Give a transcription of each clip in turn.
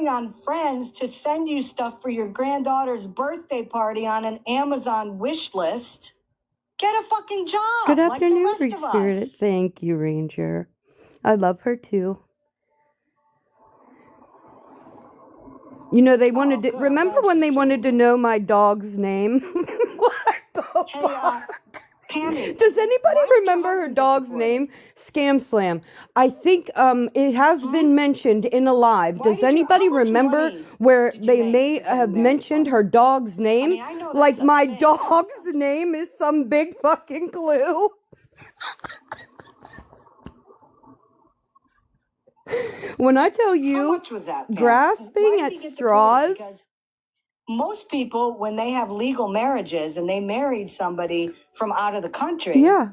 relying on friends to send you stuff for your granddaughter's birthday party on an Amazon wish list. Get a fucking job. Good afternoon, like the Free rest of Spirit. us. Thank you, Ranger. I love her too. You know, they wanted to. Remember when they wanted to know my dog's name? What the fuck? Pammy, Does anybody remember her dog's name? Scamslam. I think it has been mentioned in a live. Does anybody remember where they may have mentioned her dog's name? Like my dog's name is some big fucking clue. When I tell you, grasping at straws. Most people, when they have legal marriages and they married somebody from out of the country, yeah,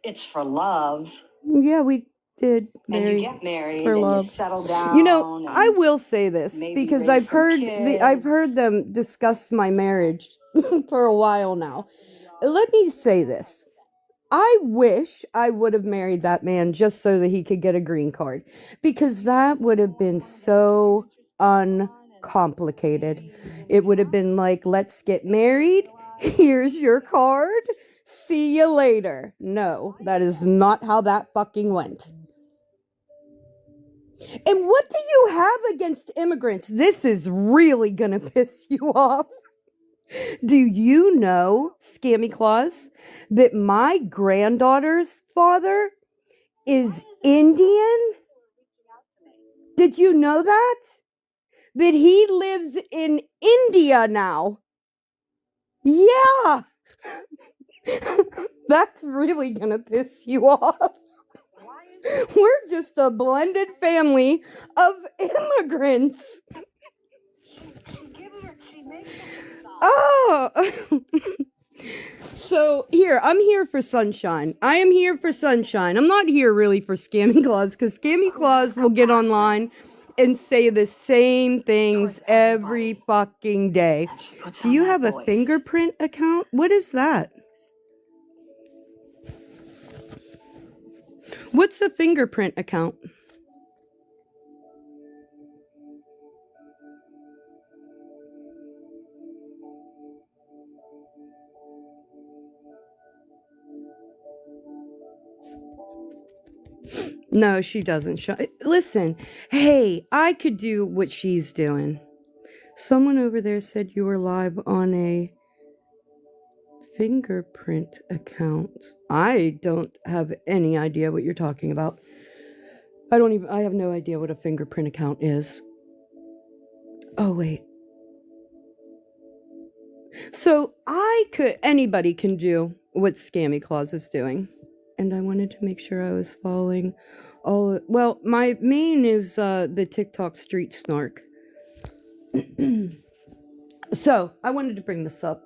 it's for love. Yeah, we did and you get married for and love. you settle down. You know, I will say this because I've heard them discuss my marriage for a while now. Let me say this. I wish I would have married that man just so that he could get a green card, because that would have been so uncomplicated. It would have been like, let's get married. Here's your card. See you later. No, that is not how that fucking went. And what do you have against immigrants? This is really gonna piss you off. Do you know, Scammy Claus, that my granddaughter's father is Indian? Did you know that? That he lives in India now. Yeah. That's really gonna piss you off. We're just a blended family of immigrants. Oh. So here, I'm here for sunshine. I am here for sunshine. I'm not here really for Scammy Claus, because Scammy Claus will get online and say the same things every fucking day. Do you have a fingerprint account? What is that? What's a fingerprint account? No, she doesn't show. Listen, hey, I could do what she's doing. Someone over there said you were live on a fingerprint account. I don't have any idea what you're talking about. I have no idea what a fingerprint account is. Oh, wait. So anybody can do what Scammy Claus is doing. And I wanted to make sure I was following well, my main is the TikTok Street Snark. So I wanted to bring this up.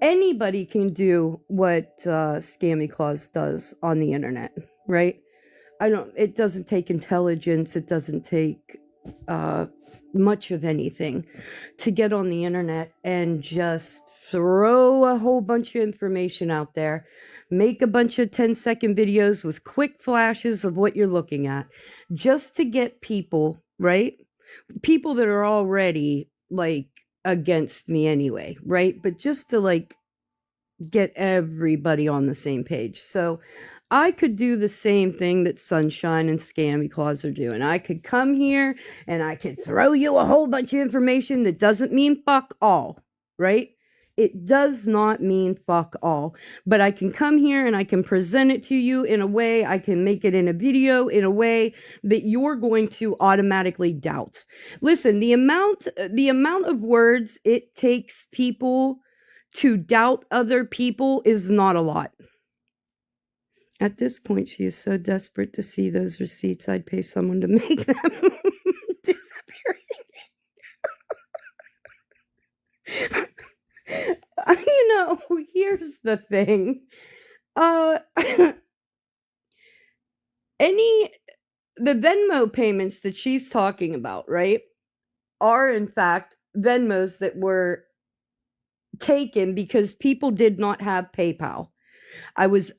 Anybody can do what Scammy Claus does on the internet, right? It doesn't take intelligence. It doesn't take much of anything to get on the internet and just throw a whole bunch of information out there, make a bunch of 10-second videos with quick flashes of what you're looking at, just to get people, right? People that are already like against me anyway, right? But just to get everybody on the same page. So I could do the same thing that Sunshine and Scammy Claus are doing. I could come here and I could throw you a whole bunch of information that doesn't mean fuck all, right? It does not mean fuck all, but I can come here and I can present it to you in a way, I can make it in a video in a way that you're going to automatically doubt. Listen, the amount of words it takes people to doubt other people is not a lot. At this point, she is so desperate to see those receipts, I'd pay someone to make them disappear. Here's the thing. The Venmo payments that she's talking about, right, are in fact Venmos that were taken because people did not have PayPal. I was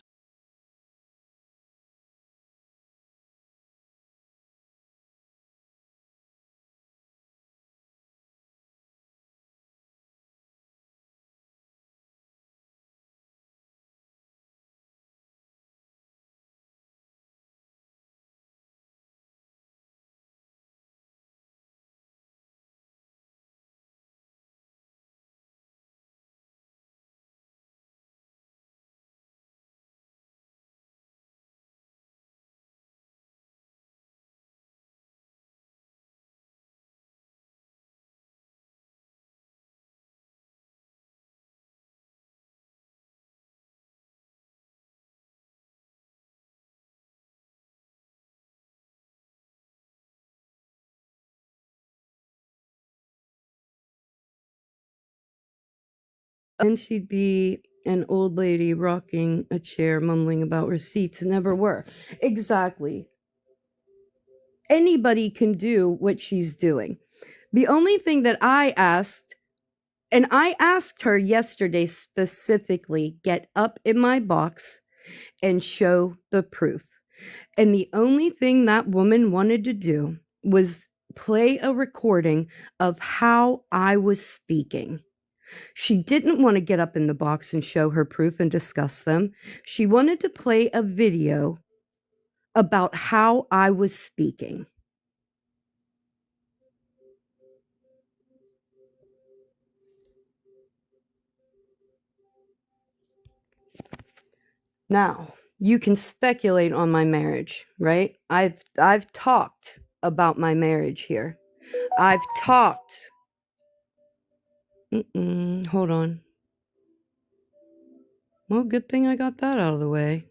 And she'd be an old lady rocking a chair, mumbling about receipts, and never were. Exactly. Anybody can do what she's doing. The only thing that I asked, and I asked her yesterday specifically, get up in my box and show the proof. And the only thing that woman wanted to do was play a recording of how I was speaking. She didn't want to get up in the box and show her proof and discuss them. She wanted to play a video about how I was speaking. Now, you can speculate on my marriage, right? I've talked about my marriage here. I've talked. Hold on. Well, good thing I got that out of the way.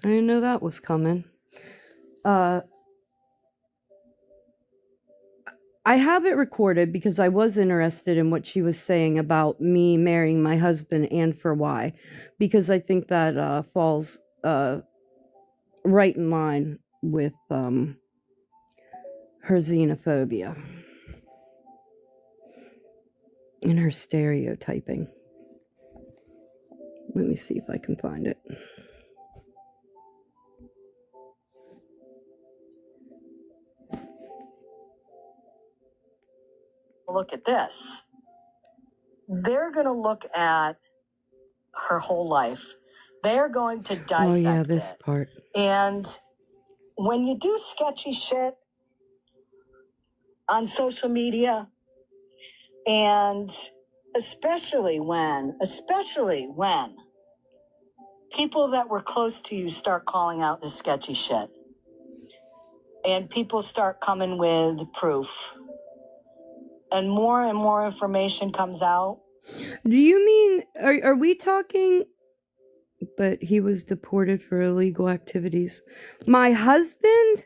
I didn't know that was coming. I have it recorded because I was interested in what she was saying about me marrying my husband and for why. Because I think that falls right in line with her xenophobia and her stereotyping. Let me see if I can find it. Look at this. They're going to look at her whole life. They're going to dissect Oh yeah, this part. And when you do sketchy shit on social media, and especially when people that were close to you start calling out the sketchy shit, and people start coming with proof, and more information comes out. Do you mean, are we talking, but he was deported for illegal activities? My husband?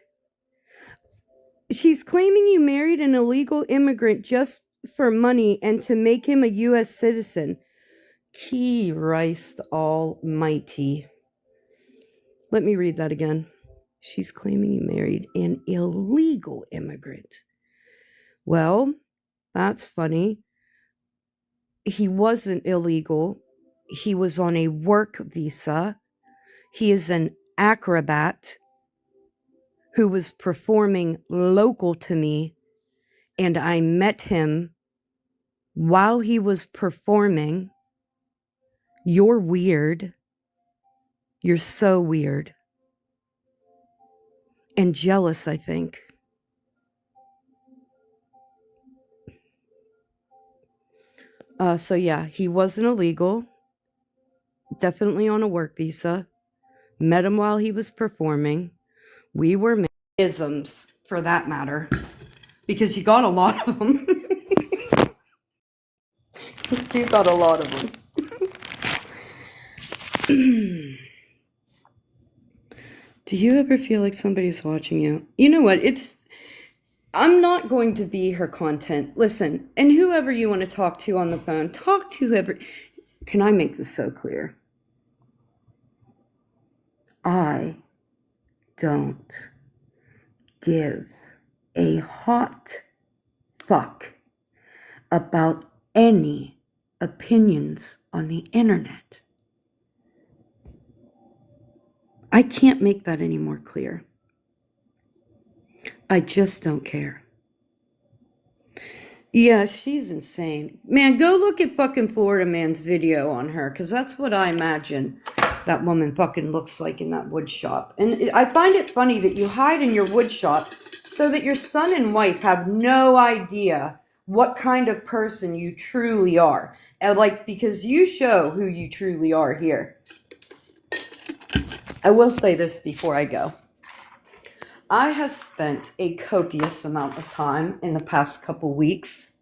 She's claiming you married an illegal immigrant just for money and to make him a U.S. citizen. Christ almighty. Let me read that again. She's claiming you married an illegal immigrant. Well, that's funny. He wasn't illegal. He was on a work visa. He is an acrobat who was performing local to me, and I met him while he was performing. You're weird. You're so weird. And jealous, I think. So yeah, he wasn't illegal. Definitely on a work visa. Met him while he was performing. We were isms, for that matter. Because you got a lot of them. You got a lot of them. Do you ever feel like somebody's watching you? You know what? I'm not going to be her content. Listen, and whoever you want to talk to on the phone, talk to whoever. Can I make this so clear? I don't give a hot fuck about any opinions on the internet. I can't make that any more clear. I just don't care. Yeah, she's insane. Man, go look at fucking Florida Man's video on her, because that's what I imagine that woman fucking looks like in that wood shop. And I find it funny that you hide in your wood shop so that your son and wife have no idea what kind of person you truly are. And because you show who you truly are here. I will say this before I go. I have spent a copious amount of time in the past couple weeks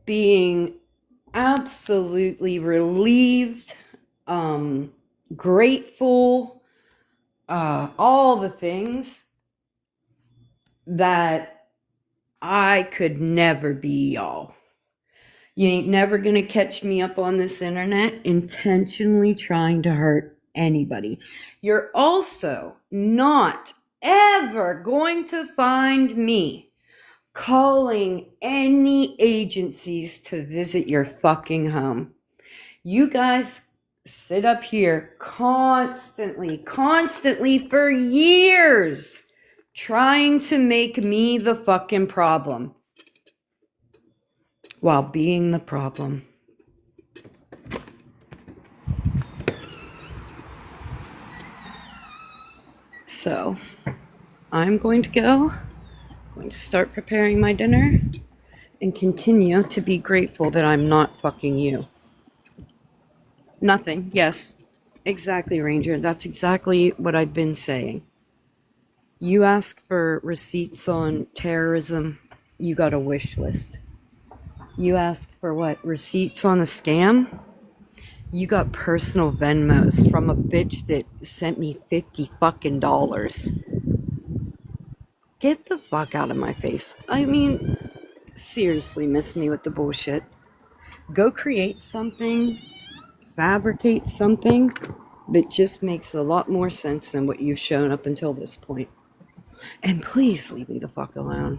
being absolutely relieved, grateful, all the things that I could never be y'all. You ain't never gonna catch me up on this internet intentionally trying to hurt anybody. You're also not ever going to find me calling any agencies to visit your fucking home. You guys sit up here constantly for years trying to make me the fucking problem while being the problem. So, I'm going to go. I'm going to start preparing my dinner and continue to be grateful that I'm not fucking you. Nothing. Yes. Exactly, Ranger. That's exactly what I've been saying. You ask for receipts on terrorism, you got a wish list. You ask for what? Receipts on a scam? You got personal Venmos from a bitch that sent me $50 fucking dollars. Get the fuck out of my face. I mean, seriously, miss me with the bullshit. Go create something, fabricate something that just makes a lot more sense than what you've shown up until this point. And please leave me the fuck alone.